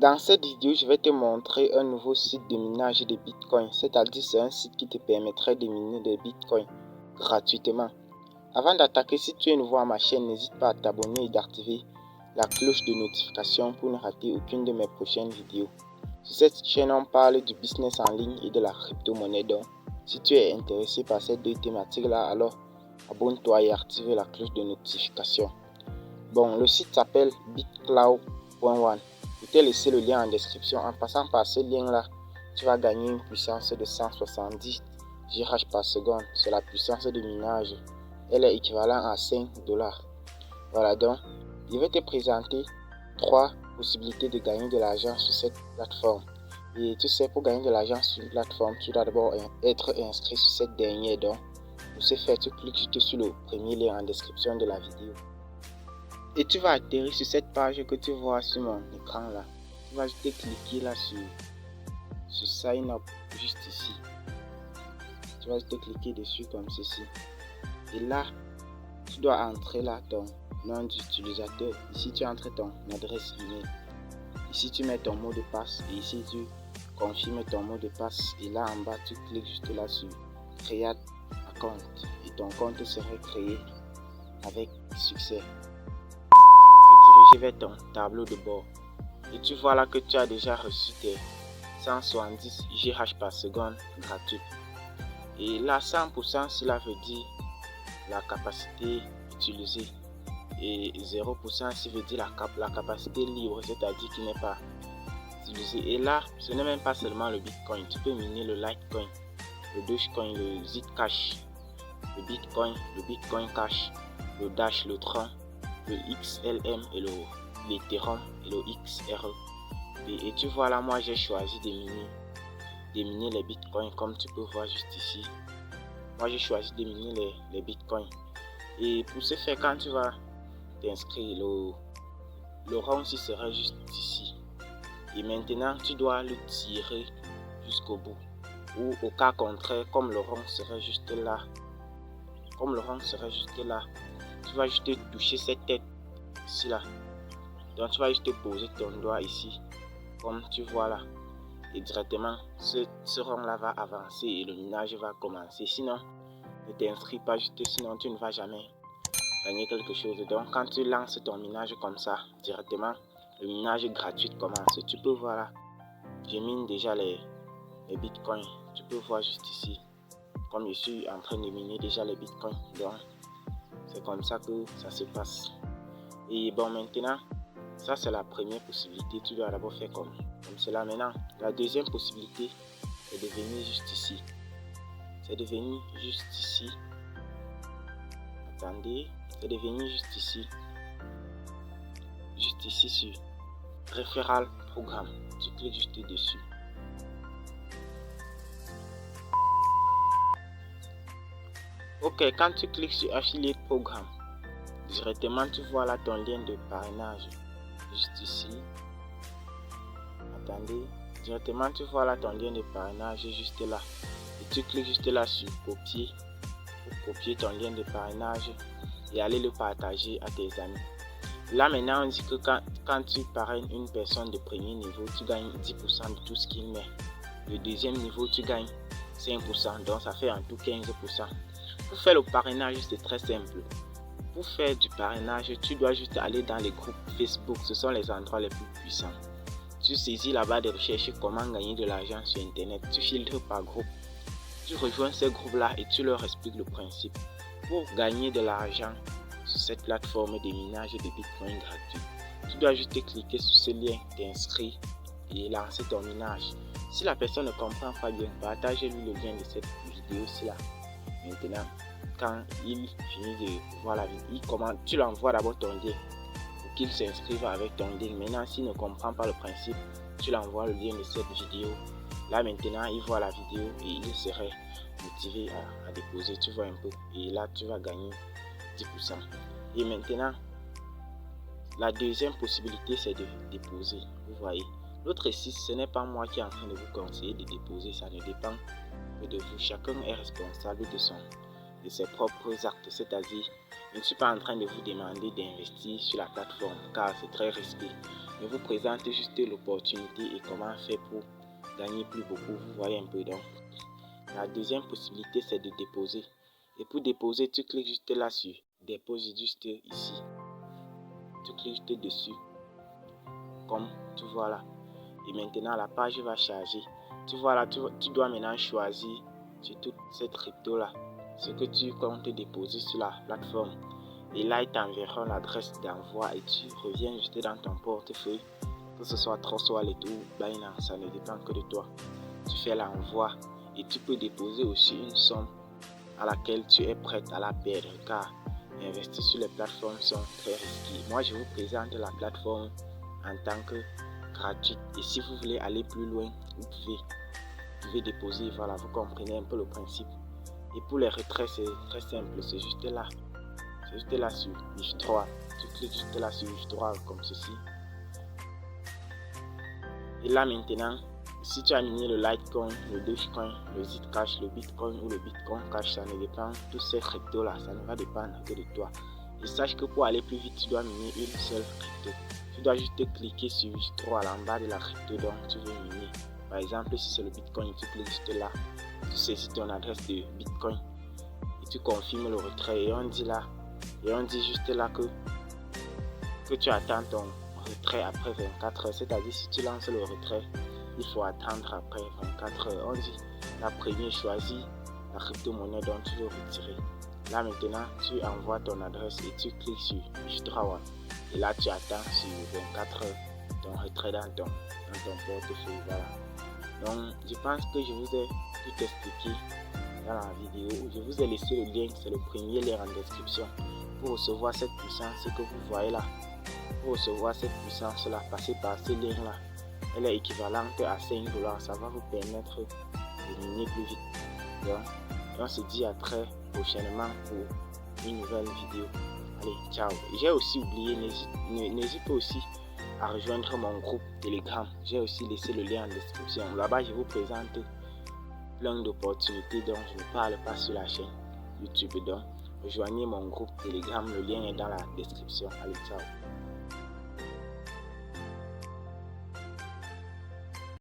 Dans cette vidéo, je vais te montrer un nouveau site de minage de Bitcoin, c'est-à-dire c'est un site qui te permettrait de miner des Bitcoins gratuitement. Avant d'attaquer, si tu es nouveau à ma chaîne, n'hésite pas à t'abonner et d'activer la cloche de notification pour ne rater aucune de mes prochaines vidéos. Sur cette chaîne, on parle du business en ligne et de la crypto-monnaie. Donc, si tu es intéressé par ces deux thématiques-là, alors abonne-toi et active la cloche de notification. Bon, le site s'appelle bitclout.one. Je t'ai laissé le lien en description. En passant par ce lien-là, tu vas gagner une puissance de 170 GH par seconde. C'est la puissance de minage. Elle est équivalente à 5 $. Voilà, donc, je vais te présenter 3 possibilités de gagner de l'argent sur cette plateforme. Et tu sais, pour gagner de l'argent sur une plateforme, tu dois d'abord être inscrit sur cette dernière. Donc, pour ce faire, tu cliques juste sur le premier lien en description de la vidéo. Et tu vas atterrir sur cette page que tu vois sur mon écran là. Tu vas juste cliquer là sur Sign Up, juste ici. Tu vas juste cliquer dessus comme ceci. Et là, tu dois entrer là ton nom d'utilisateur. Ici, tu entres ton adresse email. Ici, tu mets ton mot de passe. Et ici, tu confirmes ton mot de passe. Et là, en bas, tu cliques juste là sur Create Account. Et ton compte serait créé avec succès. Diriger vers ton tableau de bord et tu vois là que tu as déjà reçu tes 170 GH par seconde gratuite. Et là 100%, cela veut dire la capacité utilisée et 0% ça veut dire la capacité libre, c'est-à-dire qui n'est pas utilisée. Et là ce n'est même pas seulement le Bitcoin, tu peux miner le Litecoin, le Dogecoin, le Zcash, le Bitcoin Cash, le Dash, le Tron, le XLM et l'Ethereum et le XRE. Et tu vois là, moi j'ai choisi de miner les bitcoins comme tu peux voir juste ici. Moi j'ai choisi de miner les bitcoins. Et pour ce faire, quand tu vas t'inscrire, le rond serait juste ici. Et maintenant tu dois le tirer jusqu'au bout. Ou au cas contraire, comme le rond serait juste là, tu vas juste toucher cette tête ici là. Donc tu vas juste poser ton doigt ici, comme tu vois là. Et directement, ce rond là va avancer et le minage va commencer. Sinon, ne t'inscris pas juste, sinon tu ne vas jamais gagner quelque chose. Donc quand tu lances ton minage comme ça, directement, le minage gratuit commence. Tu peux voir là, je mine déjà les bitcoins. Tu peux voir juste ici, comme je suis en train de miner déjà les bitcoins. Donc c'est comme ça que ça se passe. Et bon, maintenant, ça c'est la première possibilité. Tu dois d'abord faire comme cela. Maintenant, la deuxième possibilité est de venir juste ici. Attendez, c'est de venir juste ici. Juste ici sur Referral Programme. Tu cliques juste dessus. Ok, quand tu cliques sur Affiliate Programme, directement tu vois là ton lien de parrainage. Juste ici. Attendez, directement tu vois là ton lien de parrainage juste là. Et tu cliques juste là sur copier pour copier ton lien de parrainage et aller le partager à tes amis. Là maintenant on dit que quand tu parraines une personne de premier niveau, tu gagnes 10% de tout ce qu'il met. Le deuxième niveau, tu gagnes 5%, donc ça fait en tout 15%. Pour faire le parrainage, c'est très simple. Pour faire du parrainage, tu dois juste aller dans les groupes Facebook, ce sont les endroits les plus puissants. Tu saisis la barre de recherche comment gagner de l'argent sur internet, tu filtres par groupe. Tu rejoins ces groupes-là et tu leur expliques le principe. Pour gagner de l'argent sur cette plateforme de minage de Bitcoin gratuit, tu dois juste cliquer sur ce lien, t'inscrire et lancer ton minage. Si la personne ne comprend pas bien, partage-lui le lien de cette vidéo-ci là. Maintenant, quand il finit de voir la vidéo, tu l'envoies d'abord ton lien pour qu'il s'inscrive avec ton lien. Maintenant, s'il ne comprend pas le principe, tu l'envoies le lien de cette vidéo. Là maintenant, il voit la vidéo et il serait motivé à déposer, tu vois un peu. Et là, tu vas gagner 10%. Et maintenant, la deuxième possibilité, c'est de déposer. Vous voyez, l'autre site, ce n'est pas moi qui est en train de vous conseiller de déposer. Ça ne dépend que de vous. Chacun est responsable de ses propres actes. C'est-à-dire, je ne suis pas en train de vous demander d'investir sur la plateforme car c'est très risqué. je vous présente juste l'opportunité et comment faire pour gagner plus beaucoup. Vous voyez un peu donc. La deuxième possibilité, c'est de déposer. Et pour déposer, tu cliques juste là sur dépose juste ici. Tu cliques juste dessus. Comme tu vois là. Et maintenant, la page va charger. Tu vois là, tu dois maintenant choisir sur toute cette crypto là ce que tu comptes déposer sur la plateforme. Et là, ils t'enverront l'adresse d'envoi et tu reviens juste dans ton portefeuille. Que ce soit Trust Wallet ou Binance, ça ne dépend que de toi. Tu fais l'envoi et tu peux déposer aussi une somme à laquelle tu es prête à la perdre car investir sur les plateformes sont très risqués. Moi, je vous présente la plateforme en tant que gratuite et si vous voulez aller plus loin, vous pouvez déposer. Voilà, vous comprenez un peu le principe. Et pour les retraits, c'est très simple, c'est juste là. C'est juste là sur Withdraw. Tu cliques juste là sur Withdraw comme ceci. Et là maintenant, si tu as miné le Litecoin, le Dogecoin, le Zcash, le Bitcoin ou le Bitcoin Cash, ça ne dépend, tous ces cryptos là, ça ne va dépendre que de toi. Et sache que pour aller plus vite, tu dois miner une seule crypto. Tu dois juste cliquer sur Withdraw en bas de la crypto dont tu veux miner. Par exemple, si c'est le Bitcoin, tu cliques juste là, tu saisis ton adresse de Bitcoin et tu confirmes le retrait. Et on dit juste là que tu attends ton retrait après 24 heures. C'est-à-dire si tu lances le retrait, il faut attendre après 24 heures. On dit la première choisit la crypto-monnaie dont tu veux retirer. Là maintenant, tu envoies ton adresse et tu cliques sur Withdraw. Et là tu attends sur 24 heures ton retrait dans ton portefeuille. Voilà. Donc je pense que je vous ai tout expliqué dans la vidéo. Je vous ai laissé le lien, c'est le premier lien en description pour recevoir cette puissance que vous voyez là. Pour recevoir cette puissance là, passez par ce lien là. Elle est équivalente à 5 $. Ça va vous permettre de miner plus vite. Donc, on se dit à très prochainement pour une nouvelle vidéo. Allez, ciao. J'ai aussi oublié, n'hésite pas aussi à rejoindre mon groupe Telegram. J'ai aussi laissé le lien en description. Là-bas, je vous présente plein d'opportunités dont je ne parle pas sur la chaîne YouTube. Donc, rejoignez mon groupe Telegram. Le lien est dans la description. Allez, ciao.